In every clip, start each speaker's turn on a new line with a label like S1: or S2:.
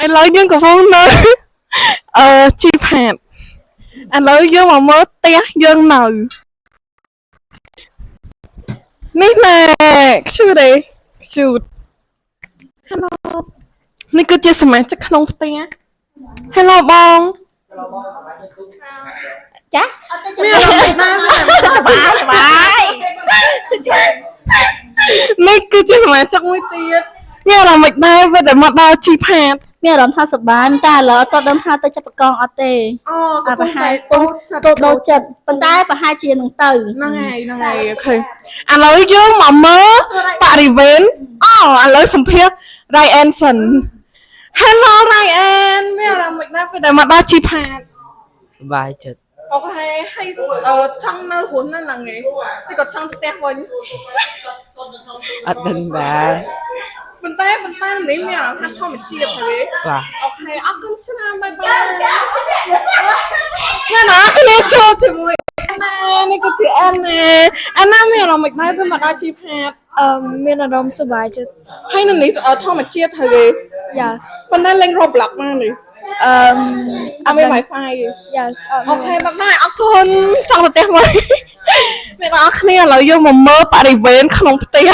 S1: ឥឡូវយើងកំពុងនៅជីផាតឥឡូវយើងមកមើលផ្ទះយើងនៅនេះណែខ្ជូតទេខ្ជូត Hello នេះគឺជាសមាជិកក្នុងផ្ទះ Hello បងចាមានអារម្មណ៍ណាសบายនេះគឺជាសមាជិកមួយទៀតមានអារម្មណ៍មិនដែរពេលដែលមកដល់ជីផាត
S2: មានអារម្មណ៍ថាសប្បាយតែឥឡូវអត់ដឹងថាទៅចាប់ប្រកងអត់ទេ
S1: អូ
S2: ប្រហែលទៅដូរចិត្តប៉ុន្តែប្រហែលជានឹងទៅ
S1: ហ្នឹងហើយអូខេឥឡូវយើងមកមើលបរិវេណឥឡូវសម្ភាស Ryan Hello Ryan មានអារម្មណ៍មិនដែរពេលដែលមកដល់ជីផាត
S3: សប្បាយចិត្ត
S1: អូខេហើយចង់នៅរស់នៅហ្នឹងឯងតែគាត់ចង់ផ្ទះវិញ
S3: អត់ដឹងដែរ
S1: ប៉ុន្តែនេះមានអារម្មណ៍ថាធម្មជាតិហើយ
S3: បាទ
S1: អូខេអរគុណច្រើនបាយបាយណាគ្នាចូលជាមួយនេះក៏ជាអាណាមានអារម្មណ៍មិនដែរពេលមកដល់ជីផាត
S2: មានអារម្មណ៍សប្បាយចិត្ត
S1: ហើយនៅនេះធម្មជាតិហើយ
S2: Yes
S1: ប៉ុន្តែលេង Roblox មកនេះអត់មាន Wi-Fi
S2: Yes
S1: អូខេបាយបាយអរគុណចង់ទៅផ្ទះមកអ្នកនរគ្នាឥឡូវយើងមកមើលបរិវេណក្នុងផ្ទះ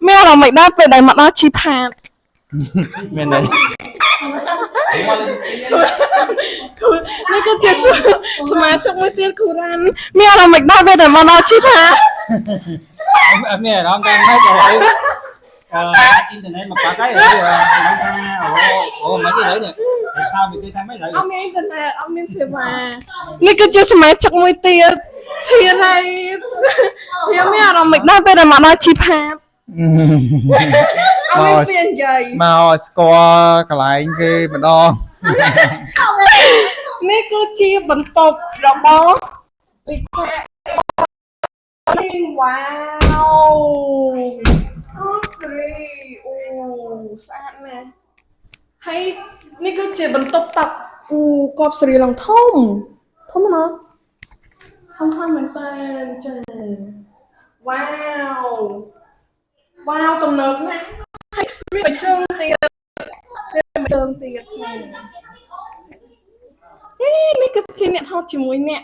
S1: មានអារម្មណ៍មិនដែរពេលដែលមកដល់ជីផាត
S3: មានទេ
S1: នេះគឺជាសមាជិកមួយទៀតគូរ៉ាន់មានអារម្មណ៍មិនដែរពេលដែលមកដល់ជីផាត
S4: មានអារម្មណ៍តែមិនទៅអ៊ីនធឺណិតមកបាក់ហើយអូមកទីនេះsao bị cái mấy lại
S1: អត់មានអ៊ីនធឺណិតអត់មានសេវានេះគឺជាសមាជិកមួយទៀតធានហើយវាមានអារម្មណ៍មិនដែរពេលដែលមកដល់ជីផាតអត់មានពេលនិយាយ
S5: មកស្គាល់កន្លែងគេម្ដង
S1: នេះគឺជាបន្ទប់របស់លីកាវ៉ាវអូស្រីអូស្អាតណាស់ហើយនេះគឺជាបន្ទប់ទឹកកប់ស្រីឡើងធំណាស់ធំមែនតើចាវ៉ាវទំនើបណាស់ហើយមានជើងទៀតចានេះគឺជាអ្នកថតជាមួយអ្នក